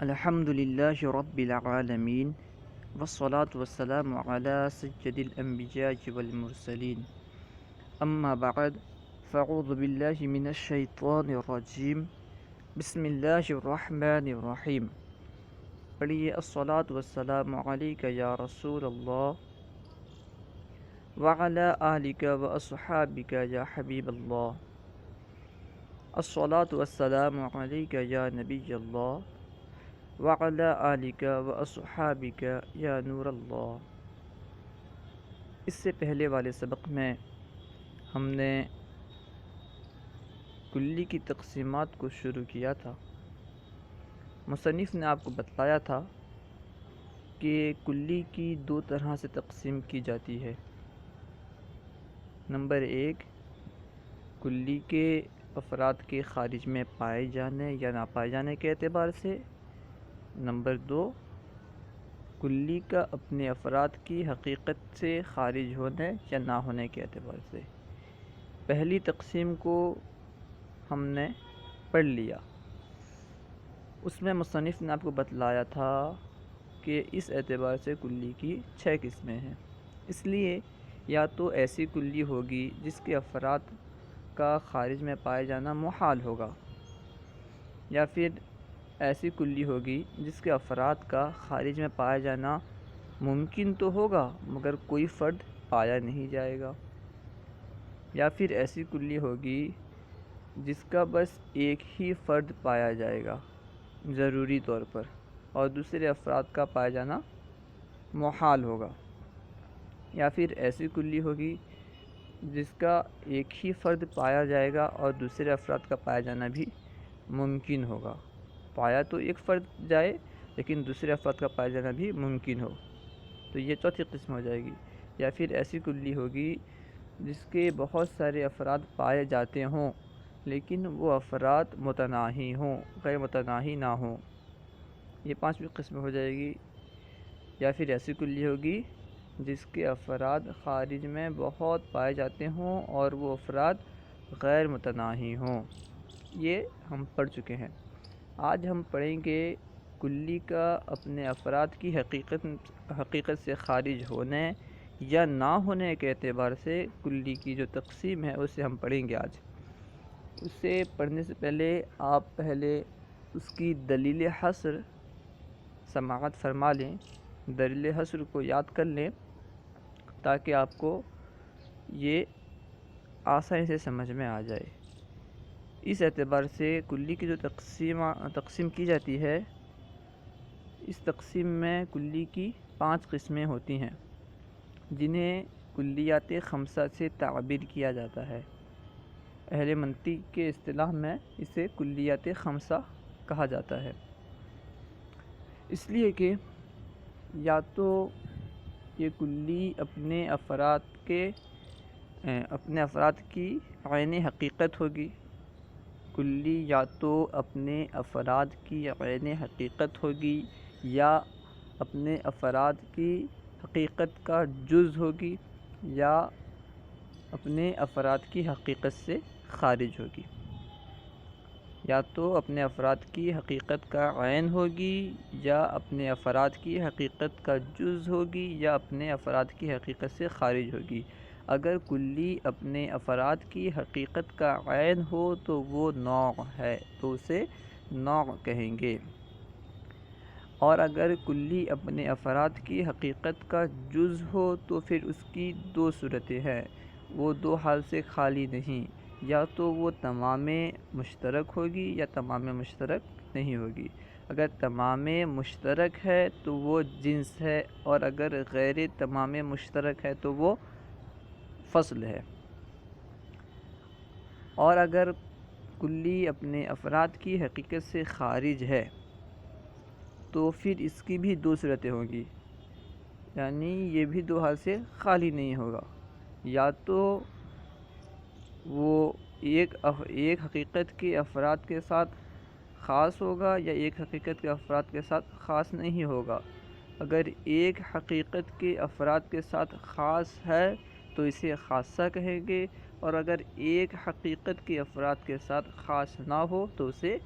الحمد لله رب العالمين والصلاة والسلام على سيد الأنبياء والمرسلين أما بعد فأعوذ بالله من الشيطان الرجيم بسم الله الرحمن الرحيم پڑھیے الصلاة والسلام علیک یا رسول اللہ وعلى آلک واصحابک یا حبیب اللہ الصلاة والسلام علیک یا نبی اللہ وعلی آلک و اصحابک یا نور اللہ۔ اس سے پہلے والے سبق میں ہم نے کلی کی تقسیمات کو شروع کیا تھا۔ مصنف نے آپ کو بتلایا تھا کہ کلی کی دو طرح سے تقسیم کی جاتی ہے۔ نمبر 1، کلی کے افراد کے خارج میں پائے جانے یا نہ پائے جانے کے اعتبار سے۔ نمبر 2، کلی کا اپنے افراد کی حقیقت سے خارج ہونے یا نہ ہونے کے اعتبار سے۔ پہلی تقسیم کو ہم نے پڑھ لیا۔ اس میں مصنف نے آپ کو بتلایا تھا کہ اس اعتبار سے کلی کی 6 قسمیں ہیں۔ اس لیے یا تو ایسی کلی ہوگی جس کے افراد کا خارج میں پائے جانا محال ہوگا، یا پھر ایسی کلی ہوگی جس کے افراد کا خارج میں پایا جانا ممکن تو ہوگا مگر کوئی فرد پایا نہیں جائے گا، یا پھر ایسی کلی ہوگی جس کا بس ایک ہی فرد پایا جائے گا ضروری طور پر، اور دوسرے افراد کا پایا جانا محال ہوگا، یا پھر ایسی کلی ہوگی جس کا ایک ہی فرد پایا جائے گا اور دوسرے افراد کا پایا جانا بھی ممکن ہوگا۔ پایا تو ایک فرد جائے لیکن دوسرے افراد کا پایا جانا بھی ممکن ہو، تو یہ چوتھی قسم ہو جائے گی۔ یا پھر ایسی کلی ہوگی جس کے بہت سارے افراد پائے جاتے ہوں لیکن وہ افراد متناہی ہوں، غیر متناہی نہ ہوں، یہ 5ویں قسم ہو جائے گی۔ یا پھر ایسی کلی ہوگی جس کے افراد خارج میں بہت پائے جاتے ہوں اور وہ افراد غیر متناہی ہوں۔ یہ ہم پڑھ چکے ہیں۔ آج ہم پڑھیں گے کلی کا اپنے افراد کی حقیقت سے خارج ہونے یا نہ ہونے کے اعتبار سے کلی کی جو تقسیم ہے اسے ہم پڑھیں گے آج۔ اسے پڑھنے سے پہلے آپ پہلے اس کی دلیل حصر سماعت فرما لیں، دلیل حصر کو یاد کر لیں تاکہ آپ کو یہ آسانی سے سمجھ میں آ جائے۔ اس اعتبار سے کلی کی جو تقسیم کی جاتی ہے، اس تقسیم میں کلی کی 5 قسمیں ہوتی ہیں جنہیں کلیات خمسہ سے تعبیر کیا جاتا ہے۔ اہل منطق کے اصطلاح میں اسے کلیات خمسہ کہا جاتا ہے، اس لیے کہ یا تو یہ کلی اپنے افراد کی عین حقیقت ہوگی، کلی یا تو اپنے افراد کی عین حقیقت ہوگی یا اپنے افراد کی حقیقت کا جز ہوگی یا اپنے افراد کی حقیقت سے خارج ہوگی۔ یا تو اپنے افراد کی حقیقت کا عین ہوگی یا اپنے افراد کی حقیقت کا جز ہوگی یا اپنے افراد کی حقیقت سے خارج ہوگی۔ اگر کلی اپنے افراد کی حقیقت کا عین ہو تو وہ نوع ہے، تو اسے نوع کہیں گے، اور اگر کلی اپنے افراد کی حقیقت کا جز ہو تو پھر اس کی 2 صورتیں ہیں، وہ 2 حال سے خالی نہیں، یا تو وہ تمام مشترک ہوگی یا تمام مشترک نہیں ہوگی۔ اگر تمام مشترک ہے تو وہ جنس ہے، اور اگر غیر تمام مشترک ہے تو وہ فصل ہے۔ اور اگر کلی اپنے افراد کی حقیقت سے خارج ہے تو پھر اس کی بھی 2 صورتیں ہوں گی، یعنی یہ بھی 2 حال سے خالی نہیں ہوگا، یا تو وہ ایک حقیقت کے افراد کے ساتھ خاص ہوگا یا ایک حقیقت کے افراد کے ساتھ خاص نہیں ہوگا۔ اگر ایک حقیقت کے افراد کے ساتھ خاص ہے تو اسے خاصہ کہیں گے، اور اگر ایک حقیقت کے افراد کے ساتھ خاص نہ ہو تو اسے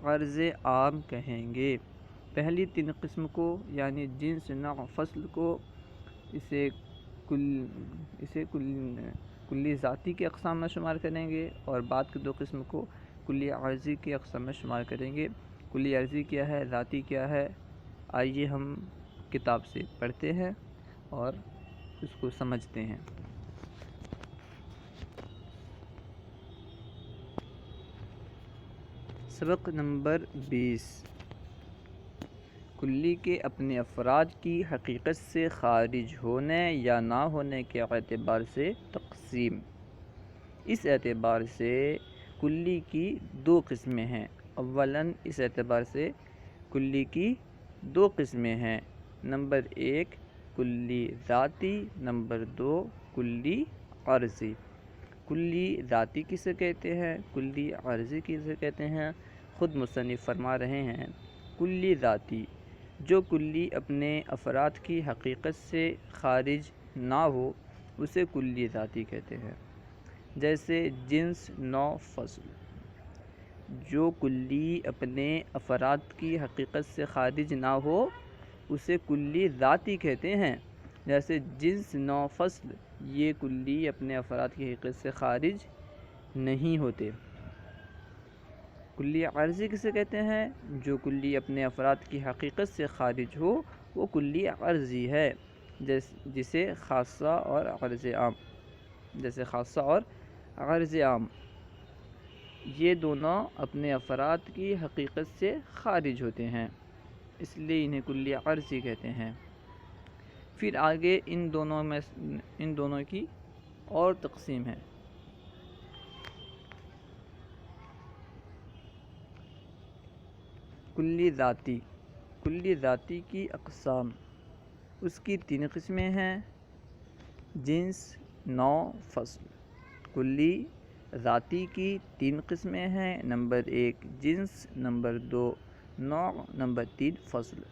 غرض عام کہیں گے۔ پہلی 3 قسم کو یعنی جنس، نوع، فصل کو اسے کلی ذاتی کی اقسام میں شمار کریں گے، اور بعد کی 2 قسم کو کلی عرضی کی اقسام میں شمار کریں گے۔ کلی عرضی کیا ہے، ذاتی کیا ہے، آئیے ہم کتاب سے پڑھتے ہیں اور اس کو سمجھتے ہیں۔ سبق نمبر 20، کلی کے اپنے افراد کی حقیقت سے خارج ہونے یا نہ ہونے کے اعتبار سے تقسیم۔ اس اعتبار سے کلی کی 2 قسمیں ہیں۔ اولاً اس اعتبار سے کلی کی 2 قسمیں ہیں۔ نمبر 1 کلی ذاتی، نمبر 2 کلی عرضی۔ کلی ذاتی کسے کہتے ہیں، کلی عرضی کسے کہتے ہیں، خود مصنف فرما رہے ہیں کلی ذاتی، جو کلی اپنے افراد کی حقیقت سے خارج نہ ہو اسے کلی ذاتی کہتے ہیں۔ جیسے جنس، نوع، فصل۔ جو کلی اپنے افراد کی حقیقت سے خارج نہ ہو اسے کلی ذاتی کہتے ہیں۔ جیسے جنس، نوع، فصل، یہ کلی اپنے افراد کی حقیقت سے خارج نہیں ہوتے۔ کلی عرضی کسے کہتے ہیں، جو کلی اپنے افراد کی حقیقت سے خارج ہو وہ کلی عرضی ہے، جیسے خاصہ اور عرض عام، یہ دونوں اپنے افراد کی حقیقت سے خارج ہوتے ہیں، اس لیے انہیں کلی عرضی کہتے ہیں۔ پھر آگے ان دونوں کی اور تقسیم ہے۔ کلی ذاتی، کلی ذاتی کی اقسام، اس کی 3 قسمیں ہیں، جنس، نوع، فصل۔ کلی ذاتی کی 3 قسمیں ہیں، نمبر 1 جنس، نمبر 2 نوع، نمبر 3 فصل۔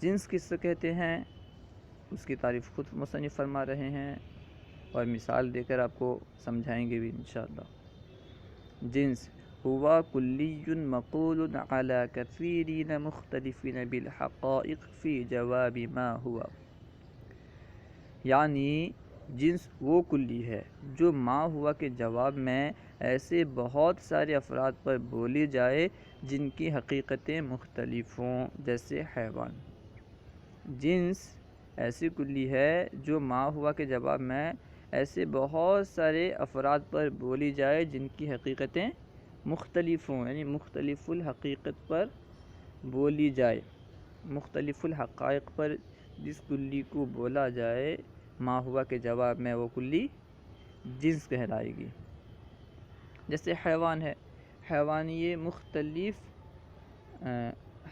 جنس کس سے کہتے ہیں، اس کی تعریف خود مصنف فرما رہے ہیں اور مثال دے کر آپ کو سمجھائیں گے بھی انشاءاللہ۔ جنس ہوا کلی مقول علی کثیرین مختلفین بالحقائق فی جواب ما ہوا، یعنی جنس وہ کلی ہے جو ما ہوا کے جواب میں ایسے بہت سارے افراد پر بولی جائے جن کی حقیقتیں مختلف ہوں، جیسے حیوان۔ جنس ایسی کلی ہے جو ما ہوا کے جواب میں ایسے بہت سارے افراد پر بولی جائے جن کی حقیقتیں مختلف ہوں، یعنی مختلف الحقیقت پر بولی جائے۔ مختلف الحقائق پر جس کلی کو بولا جائے ما ہوا کے جواب میں وہ کلی جنس کہلائے گی۔ جیسے حیوان ہے، حیوان یہ مختلف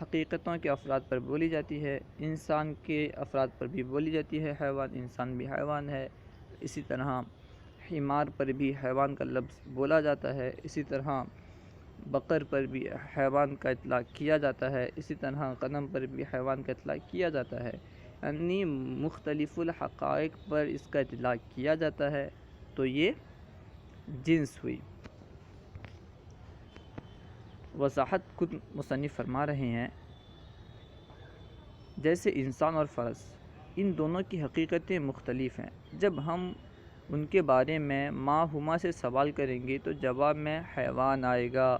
حقیقتوں کے افراد پر بولی جاتی ہے، انسان کے افراد پر بھی بولی جاتی ہے حیوان، انسان بھی حیوان ہے۔ اسی طرح حمار پر بھی حیوان کا لفظ بولا جاتا ہے، اسی طرح بقر پر بھی حیوان کا اطلاق کیا جاتا ہے، اسی طرح غنم پر بھی حیوان کا اطلاق کیا جاتا ہے، یعنی مختلف الحقائق پر اس کا اطلاق کیا جاتا ہے، تو یہ جنس ہوئی۔ وضاحت خود مصنف فرما رہے ہیں، جیسے انسان اور فرس، ان دونوں کی حقیقتیں مختلف ہیں، جب ہم ان کے بارے میں ما ہما سے سوال کریں گے تو جواب میں حیوان آئے گا،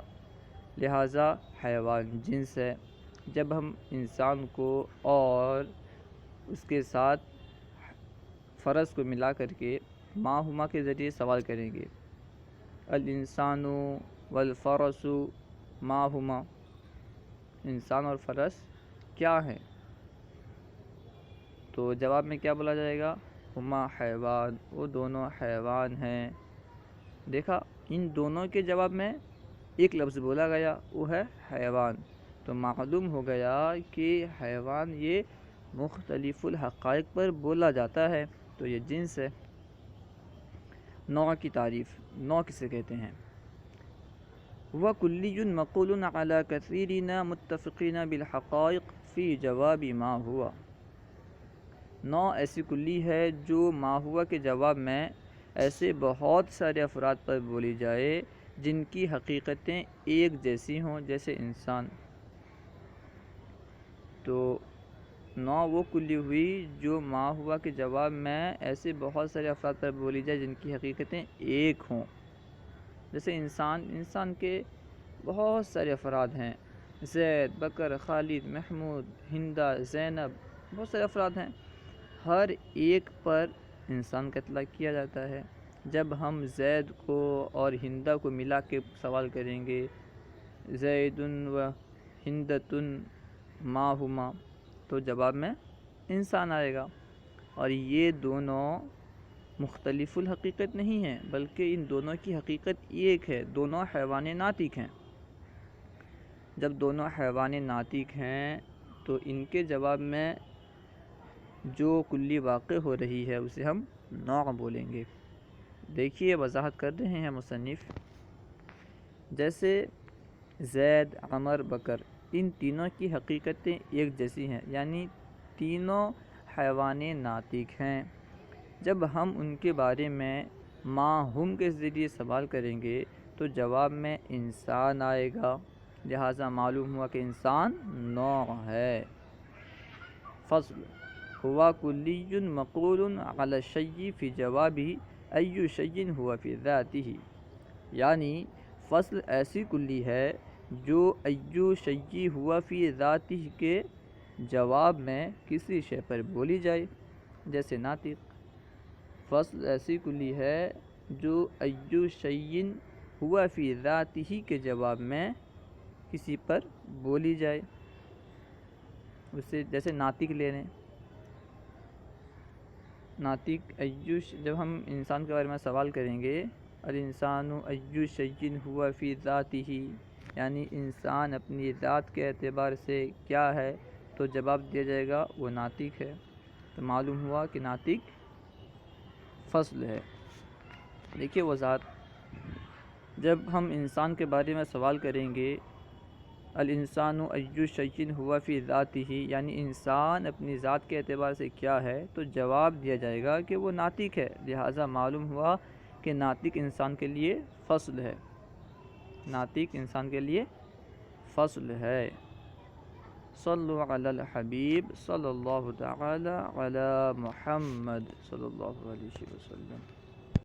لہٰذا حیوان جنس ہے۔ جب ہم انسان کو اور اس کے ساتھ فرس کو ملا کر کے ما ہما کے ذریعے سوال کریں گے، الانسان والفرس ما ہما، انسان اور فرس کیا ہیں، تو جواب میں کیا بولا جائے گا، ہما حیوان، وہ دونوں حیوان ہیں۔ دیکھا، ان دونوں کے جواب میں ایک لفظ بولا گیا، وہ ہے حیوان، تو معلوم ہو گیا کہ حیوان یہ مختلف الحقائق پر بولا جاتا ہے، تو یہ جنس ہے۔ نوع کی تعریف، نوع کسے کہتے ہیں، وہ کلی مقول علی کثیرین متفقین بالحقائق فی جواب ما ہوا۔ نوع ایسی کلی ہے جو ما ہوا کے جواب میں ایسے بہت سارے افراد پر بولی جائے جن کی حقیقتیں ایک جیسی ہوں، جیسے انسان۔ تو نوع وہ کلی ہوئی جو ما ہوا کے جواب میں ایسے بہت سارے افراد پر بولی جائے جن کی حقیقتیں ایک ہوں. جیسے انسان کے بہت سارے افراد ہیں، زید، بکر، خالد، محمود، ہندہ، زینب، بہت سارے افراد ہیں. ہر ایک پر انسان کا اطلاق کیا جاتا ہے. جب ہم زید کو اور ہندہ کو ملا کے سوال کریں گے، زید و ہندتن ما ہما، تو جواب میں انسان آئے گا. اور یہ دونوں مختلف الحقیقت نہیں ہیں، بلکہ ان دونوں کی حقیقت ایک ہے. دونوں حیوان ناطق ہیں. جب دونوں حیوان ناطق ہیں تو ان کے جواب میں جو کلی واقع ہو رہی ہے اسے ہم نوع بولیں گے. دیکھیے وضاحت کر رہے ہیں مصنف. جیسے زید، عمر، بکر، ان تینوں کی حقیقتیں ایک جیسی ہیں، یعنی تینوں حیوان ناطق ہیں. جب ہم ان کے بارے میں ما ہم کے ذریعے سوال کریں گے تو جواب میں انسان آئے گا. لہٰذا معلوم ہوا کہ انسان نوع ہے. فصل ہوا کلی مقول علی الشیء فی جوابہ ای شیء ہوا فی ذاتہ، یعنی فصل ایسی کلی ہے جو ای شیء ہوا فی ذاتہ کے جواب میں کسی شے پر بولی جائے. جیسے ناطق. فصل ایسی کلی ہے جو ای شیء ہوا فی ذاتہ کے جواب میں کسی پر بولی جائے. اسے جیسے ناطق لے لیں. ناطق جب ہم انسان کے بارے میں سوال کریں گے، الانسان ای شیء ہوا فی ذاتہ، یعنی انسان اپنی ذات کے اعتبار سے کیا ہے، تو جواب دیا جائے گا وہ ناطق ہے. تو معلوم ہوا کہ ناطق فصل ہے. دیکھیے وضاحت. جب ہم انسان کے بارے میں سوال کریں گے، الانسان ای شیء ہوا فی ذاتہ، یعنی انسان اپنی ذات کے اعتبار سے کیا ہے، تو جواب دیا جائے گا کہ وہ ناطق ہے. لہٰذا معلوم ہوا کہ ناطق انسان کے لیے فصل ہے. ناطق انسان کے لیے فصل ہے. صلوا علی الحبیب صلی اللہ تعالی علی محمد صلی اللہ علیہ وسلم.